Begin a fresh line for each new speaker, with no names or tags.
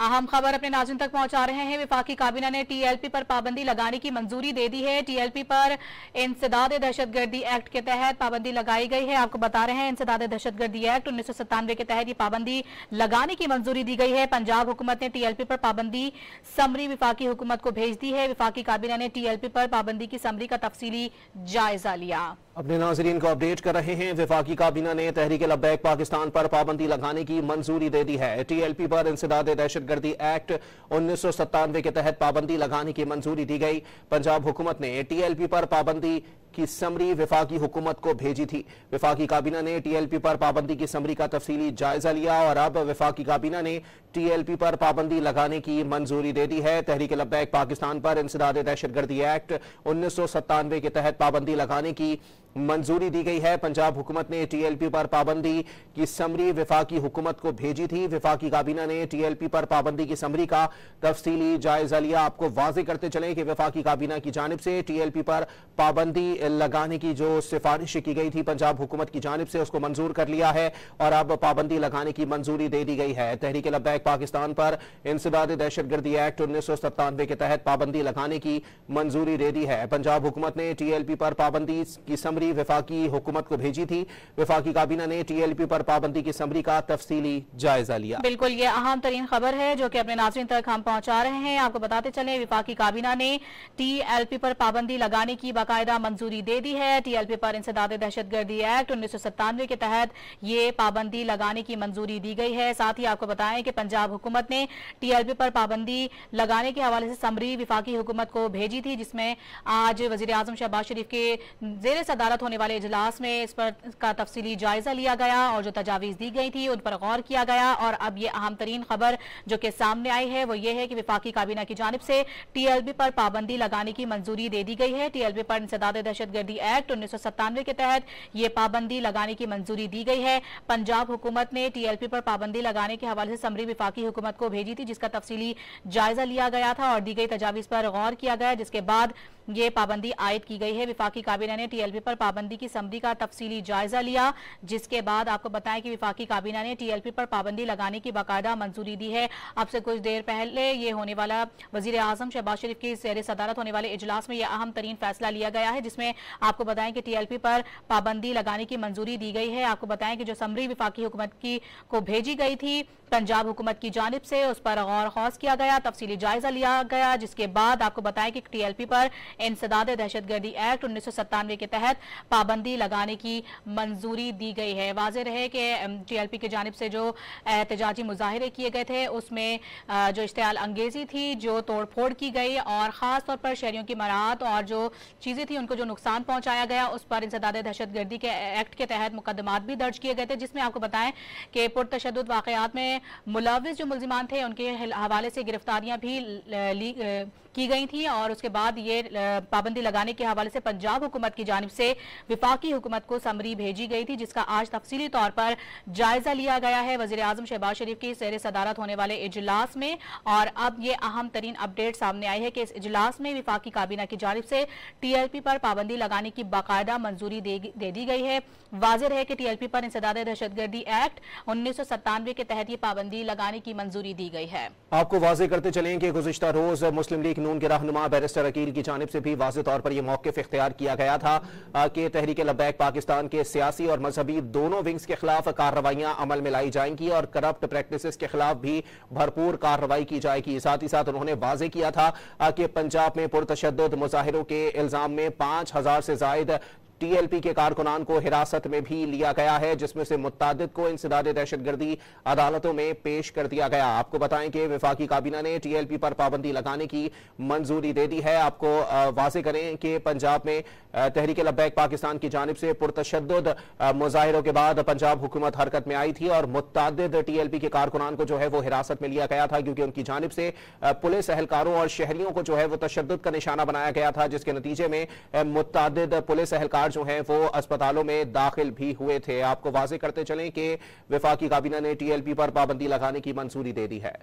अहम खबर अपने नाज़रीन तक पहुंचा रहे हैं। वफाकी काबीना ने टीएलपी पर पाबंदी लगाने की मंजूरी दे दी है। टीएलपी पर इंसदाद दहशतगर्दी एक्ट के तहत पाबंदी लगाई गई है। आपको बता रहे हैं, इंसदाद दहशतगर्दी एक्ट 1997 के तहत ये पाबंदी लगाने की मंजूरी दी गई है। पंजाब हुकूमत ने टीएलपी पर पाबंदी समरी वफाकी हुकूमत को भेज दी है। वफाकी काबीना ने टीएलपी पर पाबंदी की समरी का तफसीली जायजा लिया।
अपने नाज़रीन को अपडेट कर रहे हैं। वफाकी काबीना ने तहरीक लब्बैक पाकिस्तान पर पाबंदी लगाने की मंजूरी दे दी है। टीएलपी पर इंसदाद दहशतगर्दी एक्ट 1997 के तहत पाबंदी लगाने की मंजूरी दी गई। पंजाब हुकूमत ने टीएलपी पर पाबंदी की समरी वफाकी हुकूमत को भेजी थी। वफाकी काबीना ने टीएलपी पर पाबंदी की समरी का तफसीली जायजा लिया और अब वफाकी काबीना ने टीएलपी पर पाबंदी लगाने की मंजूरी दे दी है। तहरीक लब्बैक पाकिस्तान पर इंसदाद दहशतगर्दी एक्ट 1997 के तहत पाबंदी लगाने की मंजूरी दी गई है। पंजाब हुकूमत ने टीएलपी पर पाबंदी की समरी वफाकी हुकूमत को भेजी थी। वफाकी काबीना ने टीएलपी पर पाबंदी की समरी का तफसीली जायजा लिया। आपको वाज़ेह करते चलें कि वफाकी काबीना की जानिब से टीएलपी पर पाबंदी लगाने की जो सिफारिश की गई थी पंजाब हुकूमत की जानिब से, उसको मंजूर कर लिया है और अब पाबंदी लगाने की मंजूरी दे दी गई है। तहरीक लब्बैक पाकिस्तान पर इंसदाद दहशतगर्दी एक्ट 1997 के तहत पाबंदी लगाने की मंजूरी दे दी है। पंजाब हुकूमत ने टीएलपी पर पाबंदी की समरी वफाकी हुकूमत को भेजी थी। वफाकी काबीना ने टीएलपी पर पाबंदी की समरी का तफसीली जायजा लिया।
बिल्कुल, ये अहम तरीन खबर है जो कि अपने नाज़रीन तक हम पहुंचा रहे हैं। आपको बताते चले, वफाकी काबीना ने टीएलपी पर पाबंदी लगाने की बाकायदा मंजूरी दे दी है। टीएलपी पर इंसदाद दहशतगर्दी एक्ट 1997 के तहत ये पाबंदी लगाने की मंजूरी दी गई है। साथ ही आपको बताएं कि पंजाब हुकूमत ने टीएलपी पर पाबंदी लगाने के हवाले से समरी वफाकी हुकूमत को भेजी थी, जिसमें आज वजीर आजम शहबाज शरीफ के जेर सदारत होने वाले इजलास में इस पर का तफसीली जायजा लिया गया और जो तजावीज दी गई थी उन पर गौर किया गया। और अब ये अहम तरीन खबर जो कि सामने आई है वो ये है कि वफाकी काबीना की जानिब से टीएलपी पर पाबंदी लगाने की मंजूरी दे दी गई है। टीएलपी पर इंसदाद दहशतगर्दी एक्ट 1997 के तहत ये पाबंदी लगाने की मंजूरी दी गई है। पंजाब हुकूमत ने टीएलपी पर पाबंदी लगाने के हवाले से समरी वफाकी हुकूमत को भेजी थी, जिसका तफसीली जायजा लिया गया था और दी गई तजावीज पर गौर किया गया, जिसके बाद ये पाबंदी आयद की गई है। वफाकी काबीना ने टीएलपी पर पाबंदी की समरी का तफसीली जायजा लिया, जिसके बाद आपको बताएं कि वफाकी काबीना ने टीएलपी पर पाबंदी लगाने की बाकायदा मंजूरी दी है। अब से कुछ देर पहले ये होने वाला वजीर आजम शहबाज शरीफ की ज़ेर सदारत होने वाले इजलास में यह अहम तरीन फैसला लिया गया है, जिसमें आपको बताएं कि टीएलपी पर पाबंदी लगाने की मंजूरी दी गई है। आपको बताएं कि जो समरी वफाकी हुकूमत की को भेजी गई थी पंजाब हुकूमत की जानिब से, उस पर गौर खौस किया गया, तफसीली जायजा लिया गया, जिसके बाद आपको बताएं कि टीएलपी पर इंसदाद दहशतगर्दी एक्ट 1997 के तहत पाबंदी लगाने की मंजूरी दी गई है। वाज़ेह रहे कि टीएलपी की जानिब से जो एहतजाजी मुजाहिरे किए गए थे उसमें जो इश्तियाल अंगेजी थी, जो तोड़ फोड़ की गई और ख़ास तौर पर शहरियों की मराहत और जो चीज़ें थी उनको जो नुकसान पहुंचाया गया, उस पर इंसदाद दहशतगर्दी के एक्ट के तहत मुकदमात भी दर्ज किए गए थे, जिसमें आपको बताएं कि पुरतशद्दुद वाक़यात में मुलविस जो मुल्जिमान थे उनके हवाले से गिरफ्तारियां भी की गई थी और उसके बाद ये पाबंदी लगाने के हवाले से पंजाब हुकूमत की जानिब से वफाकी हुकूमत को समरी भेजी गई थी, जिसका आज तफसीली तौर पर जायजा लिया गया है वजीर आजम शहबाज शरीफ की ज़ेर सदारत होने वाले इजलास में। और अब ये अहम तरीन अपडेट सामने आई है कि इस इजलास में वफाकी काबीना की जानिब से टीएलपी पर पाबंदी लगाने की बाकायदा मंजूरी दे दी गई है। वाज़ेह रहे कि टीएलपी पर इंसदाद दहशतगर्दी एक्ट 1997 के तहत ये पाबंदी लगाने की मंजूरी दी गई है।
आपको वाज़ेह करते चलें कि गुज़िश्ता रोज मुस्लिम लीग नून के रहनुमा बैरिस्टर अकील की जानिब से भी वाज़ेह तौर पर यह मौक़िफ़ इख्तियार किया गया था कि तहरीक लब्बैक पाकिस्तान के सियासी और मजहबी दोनों विंग्स के खिलाफ कार्रवाइयां अमल में लाई जाएंगी और करप्ट प्रैक्टिसेस के खिलाफ भी भरपूर कार्रवाई की जाएगी। साथ ही साथ उन्होंने वाज़ेह किया था कि पंजाब में पुरतशद्दुद मुजाहिरों के इल्जाम में 5000 से जायद टीएलपी के कारकुनान को हिरासत में भी लिया गया है, जिसमें से मुत्तादिद को इंसदाद दहशतगर्दी अदालतों में पेश कर दिया गया। आपको बताएं कि वफाकी काबीना ने टीएलपी पर पाबंदी लगाने की मंजूरी दे दी है। आपको वाज़ेह करें कि पंजाब में तहरीक लब्बैक पाकिस्तान की जानिब से पुरतशद्दुद मुजाहिरों के बाद पंजाब हुकूमत हरकत में आई थी और मुत्तादिद टीएलपी के कारकुनान को जो है वो हिरासत में लिया गया था, क्योंकि उनकी जानिब से पुलिस एहलकारों और शहरियों को जो है वो तशद्दुद का निशाना बनाया गया था, जिसके नतीजे में मुत्तादिद पुलिस एहलकार जो हैं वो अस्पतालों में दाखिल भी हुए थे। आपको वाज़ेह करते चलें कि वफाकी काबीना ने टीएलपी पर पाबंदी लगाने की मंजूरी दे दी है।